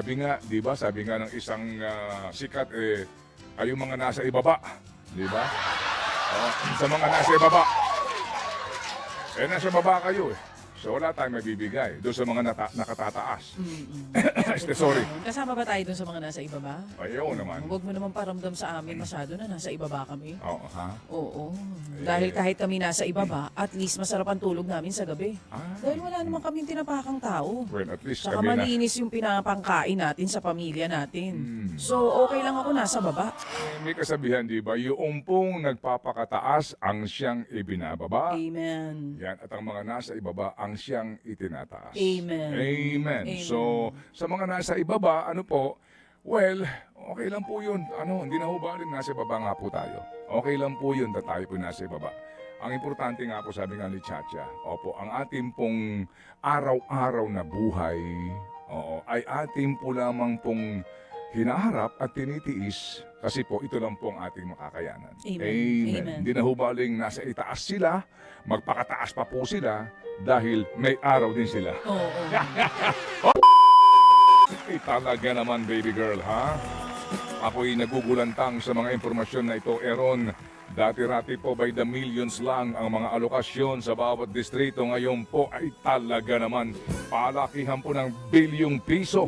Sabi nga, di ba? Sabi nga ng isang sikat, kayong mga nasa ibaba. Di ba? Oh, sa mga nasa ibaba. Nasa baba kayo eh. So wala tayong mabibigay doon sa mga nakatataas. Sorry. Kasama ba tayo dun sa mga nasa ibaba? Ayaw naman. Huwag mo naman paramdam sa amin masyado na nasa ibaba kami. Oo, ha? Oo. Dahil kahit kami nasa ibaba, at least masarap ang tulog namin sa gabi. Dahil wala naman kaming tinapakang tao. Well, at least Saka kami na. malinis yung pinapangkain natin sa pamilya natin. So, okay lang ako nasa baba. May kasabihan, di ba? Yung pong nagpapakataas ang siyang ibinababa. Amen. Yan, at ang mga nasa ibaba ang siyang itinataas. Amen. Amen. Amen. So, sa mga nasa ibaba, ano po, well, okay lang po yun. Hindi na hubaling nasa ibaba nga po tayo. Okay lang po yun na tayo po nasa ibaba. Ang importante nga po, sabi nga ni Chacha, opo, ang ating pong araw-araw na buhay, ay ating po lamang pong hinaharap at tinitiis kasi po ito lang po ang ating makakayanan. Amen. Amen. Amen. Hindi na hubaling nasa itaas sila, magpakataas pa po sila dahil may araw din sila. Oo. Talaga naman, baby girl, ha? Ako'y nagugulantang sa mga impormasyon na ito, Eron. Dati-rati po by the millions lang ang mga alokasyon sa bawat distrito. Ngayon po ay talaga naman palakihan po ng bilyong piso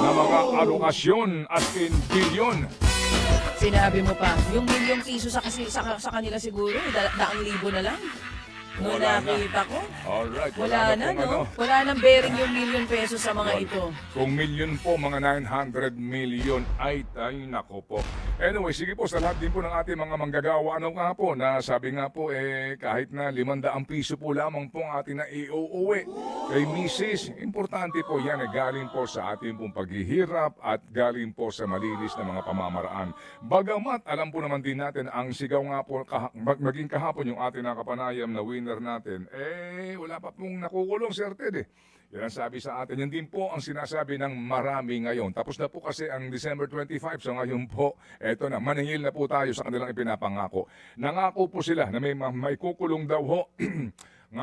na mga alokasyon as in bilyon. Sinabi mo pa, yung milyong piso sa kanila siguro, daang libo na lang. Noon Wala na. nakita ko. Alright, Wala na, pong no? Wala nang bearing yung milyon pesos sa mga ito. Kung milyon po, mga 900 million, ay nako po. Anyway, sige po, sa lahat din po ng ating mga manggagawa, ano nga po, na sabi nga po, kahit na 500 piso po lamang po ang ating na iuuwi kay Mrs. Importante po yan, galing po sa ating pong paghihirap at galing po sa malinis na mga pamamaraan. Bagamat, alam po naman din natin, ang sigaw nga po, maging kahapon yung ating nakapanayam na winner natin, wala pa pong nakukulong, Sir Ted, Yan ang sabi sa atin. Yan din po ang sinasabi ng marami ngayon. Tapos na po kasi ang December 25. So ngayon po, eto na, maningil na po tayo sa kanilang ipinapangako. Nangako po sila na may kukulong daw ho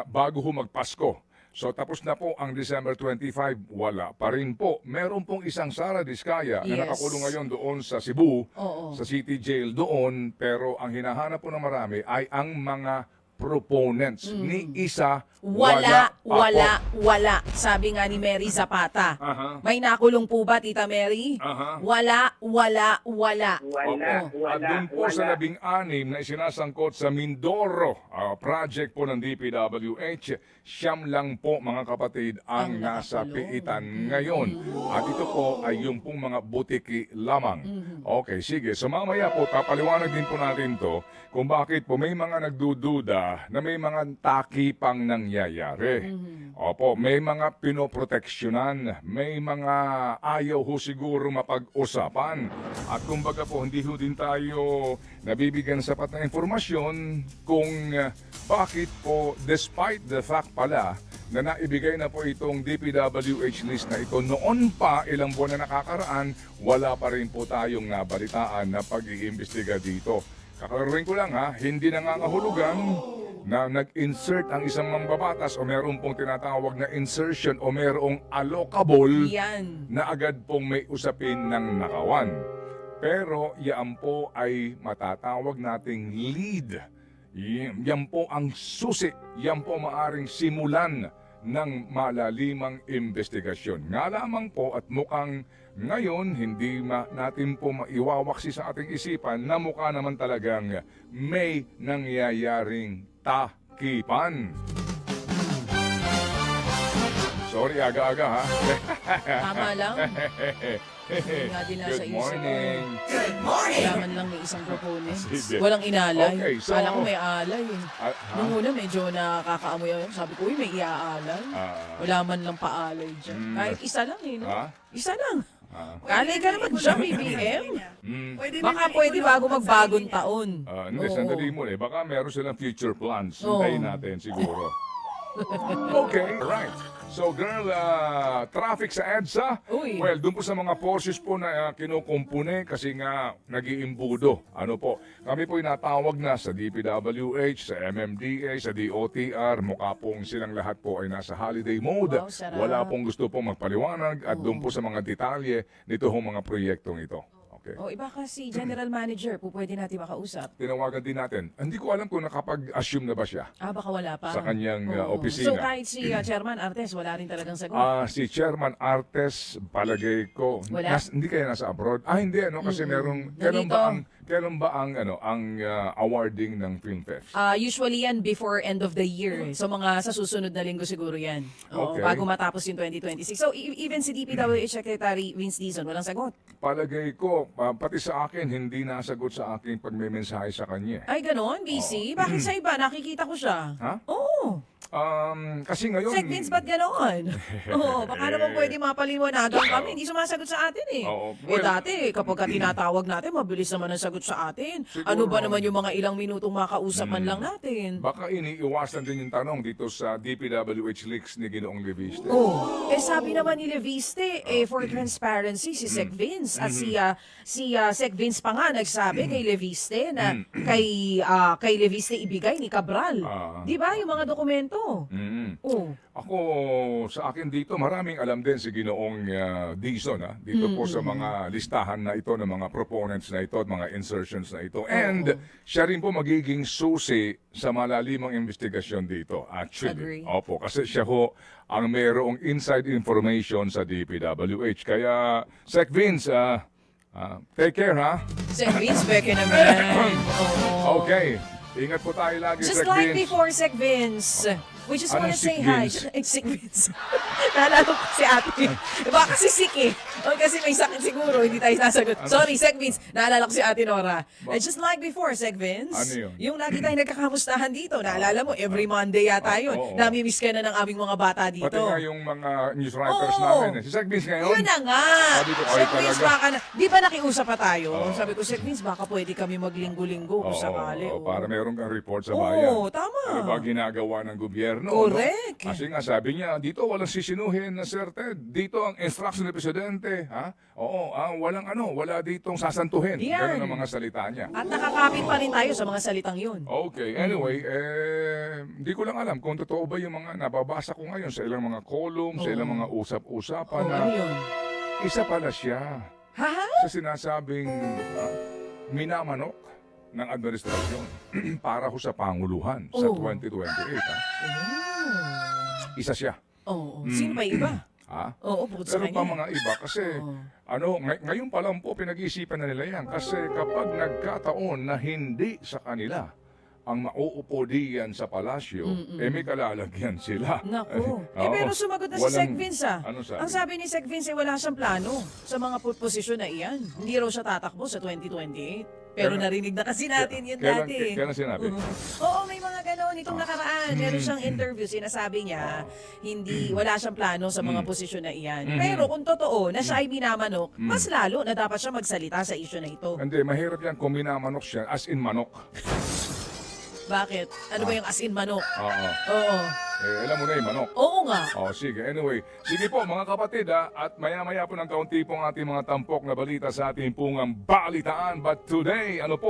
bago ho magpasko. So tapos na po ang December 25, wala pa rin po. Meron pong isang Sara Diskaya na nakakulong ngayon doon sa Cebu, sa City Jail doon. Pero ang hinahanap po ng marami ay ang mga proponents. Ni isa, Wala. pa po. Sabi nga ni Mary Zapata. Aha. May nakulong po ba, Tita Mary? Aha. Wala. At doon po sa 16 na isinasangkot sa Mindoro project po ng DPWH, siyam lang po mga kapatid ang nasa piitan ngayon. At ito po ay yung pong mga butiki lamang. Okay, sige. So mamaya po, papaliwanag din po natin to kung bakit po may mga nagdududa na may mga taki pang nangyayari. Opo, may mga pinoproteksyonan, may mga ayaw ho siguro mapag-usapan. At kumbaga po, hindi ho din tayo nabibigyan sapat na informasyon kung bakit po, despite the fact pala, na naibigay na po itong DPWH list na ito noon pa, ilang buwan na nakakaraan, wala pa rin po tayong nabalitaan na pag-iimbestiga dito. Kakalaruin ko lang hindi nangangahulugan na nag-insert ang isang mambabatas o meron pong tinatawag na insertion o merong allocable na agad pong may usapin ng nakawan. Pero yan po ay matatawag nating lead. Yan po ang susi. Yan po maaring simulan ng malalimang investigasyon. Nga lamang po at mukhang ngayon hindi natin po maiwawaksi sa ating isipan na mukha naman talagang may nangyayaring takipan. Sorry, aga-aga Tama lang. Nga din nasa Good morning. Wala man lang may isang proponent. Sige. Walang inalay. Okay, so- Kala ko may alay Nung una medyo nakakaamoy ako. Sabi ko, may iaalay. Wala man lang paalay dyan. Kahit isa lang no? Isa lang. Alay ka naman dyan, BBM. Baka pwede bago magbagong taon. Hindi, sandali mo Baka meron silang future plans. Oo. Hintayin natin siguro. Okay, right. So girl, traffic sa EDSA. Uy. Well, doon po sa mga Porsches po na kinukumpune kasi nga nag-iimbudo. Ano po, kami po inatawag na sa DPWH, sa MMDA, sa DOTR. Mukha pong silang lahat po ay nasa holiday mode. Wow, sarap. Wala pong gusto pong magpaliwanag at doon po sa mga detalye nito hong mga proyektong ito. Okay. O, iba kasi general manager, po pwede natin makausap. Tinawagan din natin. Hindi ko alam kung nakapag-assume na ba siya Baka wala pa. sa kanyang Oo. opisina. So kahit si Chairman Artes, wala rin talagang sagot. Si Chairman Artes, palagay ko, Wala? hindi kaya nasa abroad. Hindi kasi merong kailan ba ang awarding ng Film Fest? Usually yan before end of the year. So mga sa susunod na linggo siguro yan. Oo, Okay. bago matapos yung 2026. So even si DPWH Secretary Vince Dizon, walang sagot. Palagay ko, pati sa akin, hindi nasagot sa aking pagmemensahe sa kanya. Ay, ganon? Busy? Bakit sa iba? Nakikita ko siya. Ha? Oo. Kasi ngayon... Sec Vince, ba't ganon? Oo, baka naman pwede mapaliwanagan kami. Hindi sumasagot sa atin eh. Oo. Eh dati, kapag tinatawag natin, mabilis naman ang sagot sa atin. Ano ba naman yung mga ilang minutong makausapan lang natin? Baka iniiwasan din yung tanong dito sa DPWH leaks ni Ginoong Leviste. Oh, sabi naman ni Leviste, for transparency, si Sec Vince. At si Sec Vince pa nga nagsabi kay Leviste na kay Leviste ibigay ni Cabral. Di ba yung mga dokumento? Oh. Ako, sa akin dito, maraming alam din si Ginoong Dizon dito po sa mga listahan na ito ng mga proponents na ito at mga insertions na ito. And siya rin po magiging susi sa malalimang investigasyon dito, actually. Agree. Opo, kasi siya ho ang mayroong inside information sa DPWH. Kaya, Sec Vince, take care, ha? Sec Vince, beke naman. Oh. Okay. Ingat po tayo lagi, Just Sec like Vince. before, Sec Vince, we just Anong want to say Sec hi. Vince? Sec Vince. Naalala ko si ate. Baka kasi sick eh. O kasi may sakit siguro, hindi tayo nasagot. Sorry, Sec Vince. Naalala ko si ate Nora. Just like before, Sec Vince. Ano yun? Yung lagi tayo nagkakamustahan dito. Naalala mo, every Monday yata yun. Oo. Namimiss ka na ng aming mga bata dito. Pati nga yung mga news writers Oo. namin. Si Sec Vince ngayon. Yun na nga. Sabi ko, ay, Sec Vince, talaga. baka na. Di ba nakiusap pa tayo? Sabi ko, Sec Vince, baka pwede kami maglinggo-linggo kung sakali. Oo, Oo. para meron kang report sa bayan. Oo, tama. Ano ba ginagawa ng gobyerno? Correct. No? Kasi nga sabi niya, dito walang sisinuhin na Sir Ted. Dito ang instruction ng Presidente. Ha? Oo, wala ditong sasantuhin. Yan. Ganun ang mga salita niya. At nakakapit pa rin tayo sa mga salitang yun. Okay, anyway, hindi ko lang alam kung totoo ba yung mga nababasa ko ngayon sa ilang mga columns, sa ilang mga usap-usapan na Ano yun? isa pala siya Ha? sa sinasabing minamanok ng administrasyon para ho sa Panguluhan sa Oh. 2028. Ha? Isa siya. Oo. Sino pa iba? Ha? Oo, bukod sa Pero pa kanya. mga iba kasi ngayon pa lang po pinag-iisipan na nila yan kasi kapag nagkataon na hindi sa kanila ang mauupo diyan sa palasyo, may kalalagyan sila. Naku. Oo. Pero sumagot na si Walang- Sec Vince Ano sabi? Ang sabi ni Sec Vince wala siyang plano sa mga posisyon na iyan. Hindi raw siya tatakbo sa 2028. Pero Kailan- narinig na kasi natin yun Kailan- dati. kailan sinabi? Oo, may mga gano'n. Itong nakaraan, meron siyang interview. Sinasabi niya, wala siyang plano sa mga posisyon na iyan. Pero kung totoo na siya ay minamanok, mas lalo na dapat siya magsalita sa issue na ito. Hindi, mahirap yan kung minamanok siya as in manok. Bakit? Ano ba yung as in manok? Oo. Oo. Alam mo na yung manok. Oo nga. Sige. Anyway, sige po mga kapatid at maya-maya po ng kaunti pong ating mga tampok na balita sa ating pungang balitaan. But today, tayo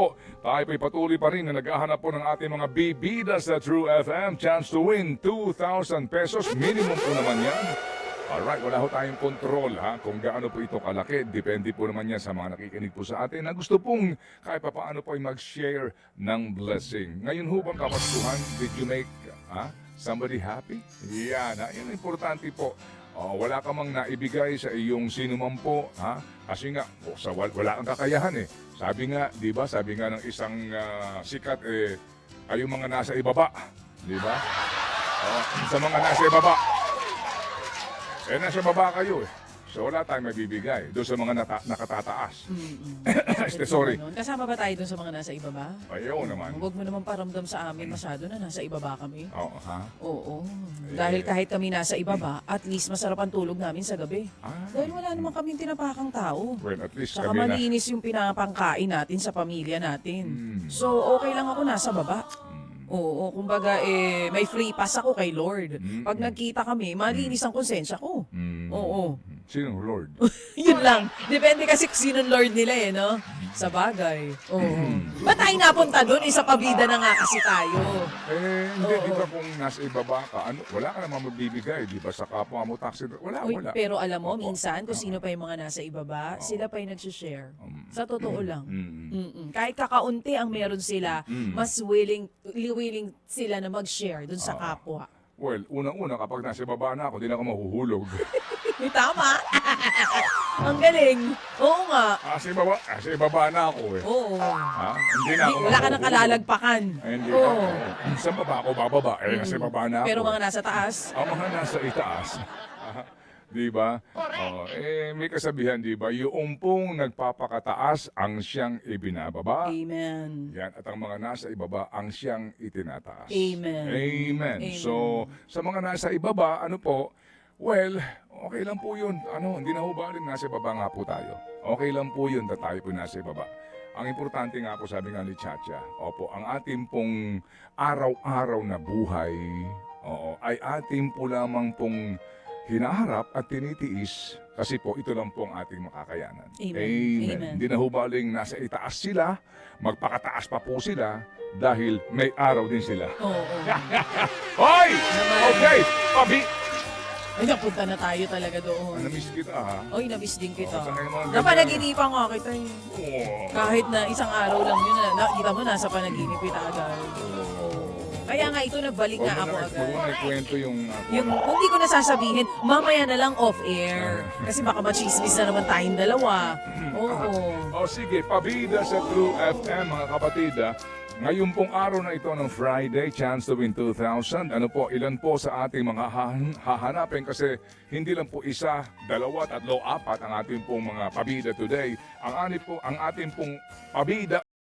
po'y patuloy pa rin na naghahanap po ng ating mga bibida sa True FM. Chance to win 2,000 pesos. Minimum po naman yan. Alright, wala ho tayong kontrol kung gaano po ito kalaki. Depende po naman yan sa mga nakikinig po sa atin na gusto pong kahit pa paano po ay mag-share ng blessing. Ngayon ho bang Kapaskuhan, did you make somebody happy? Yan, yun importante po. Wala ka mang naibigay sa iyong sinuman po, kasi nga, wala kang kakayahan eh. Sabi nga, di ba, sabi nga ng isang sikat, kayong mga nasa ibaba, di ba? Sa mga nasa ibaba, nasa baba kayo eh. So wala tayong mabibigay doon sa mga nakatataas. Sorry. Kasama ba tayo dun sa mga nasa ibaba? Ayaw naman. Huwag mo naman paramdam sa amin masyado na nasa ibaba kami. Oo, ha? Oo. Dahil kahit kami nasa ibaba, at least masarap ang tulog namin sa gabi. Dahil wala naman kaming tinapakang tao. Well, at least Saka kami na. malinis yung pinapangkain natin sa pamilya natin. So, okay lang ako nasa baba. Oo, kumbaga may free pass ako kay Lord. Pag nagkita kami, malinis ang konsensya ko. Oo. Sinong Lord? Yun lang. Depende kasi kung sinong Lord nila no? Sa bagay. Oo. Ba't tayo napunta doon? Sa pabida na nga kasi tayo. Hindi, di ba kung nasa ibaba ka, wala ka naman magbibigay, di ba? Sa kapwa mo taxi, wala. Pero alam mo, minsan, kung sino pa yung mga nasa ibaba, sila pa yung nag-share. Sa totoo lang. Kahit kakaunti ang meron sila, mas willing sila na mag-share dun sa kapwa. Well, unang-una, kapag nasa ibaba na ako, di na ako mahuhulog. Tama. Ang galing. Oo nga. Sa ibaba na ako eh. Oo. Hindi na ako Wala ka nang mahuhulog. kalalagpakan. Hindi Oo. Sa baba ako bababa, nasa ibaba na ako. Pero mga nasa taas. Ang mga nasa itaas. Di ba? May kasabihan, di ba? Yung pong nagpapakataas ang siyang ibinababa. Amen. Yan. At ang mga nasa ibaba ang siyang itinataas. Amen. Amen. So, sa mga nasa ibaba, well, okay lang po yun. Hindi na hubaling nasa ibaba nga po tayo. Okay lang po yun na tayo po nasa ibaba. Ang importante nga po, sabi nga ni Chacha, ang ating pong araw-araw na buhay, ay ating po lamang pong hinaharap at tinitiis kasi po ito lang po ang ating makakayanan. Amen. Hindi na hubaling nasa itaas sila, magpakataas pa po sila dahil may araw din sila. Oo. Hoy! Okay! Ay, napunta na tayo talaga doon. Namiss kita ha. Oy, nabis din kita. Sanay mga ganyan. Napanaginipan nga kita eh. Oo. Kahit na isang araw lang yun, nakita mo nasa panaginip kita agad. Kaya nga ito, nagbalik nga ako agad. Huwag mo na ikwento yung... Yung, kung di ko nasasabihin, mamaya na lang off-air. Kasi baka machismis na naman tayong dalawa. Oo. Sige, pabida sa True FM mga kapatid. Ngayon pong araw na ito ng Friday, Chance to Win 2,000. Ilan po sa ating mga hahanapin kasi hindi lang po isa, dalawa, tatlo, apat ang ating pong mga pabida today. Ang ating pong pabida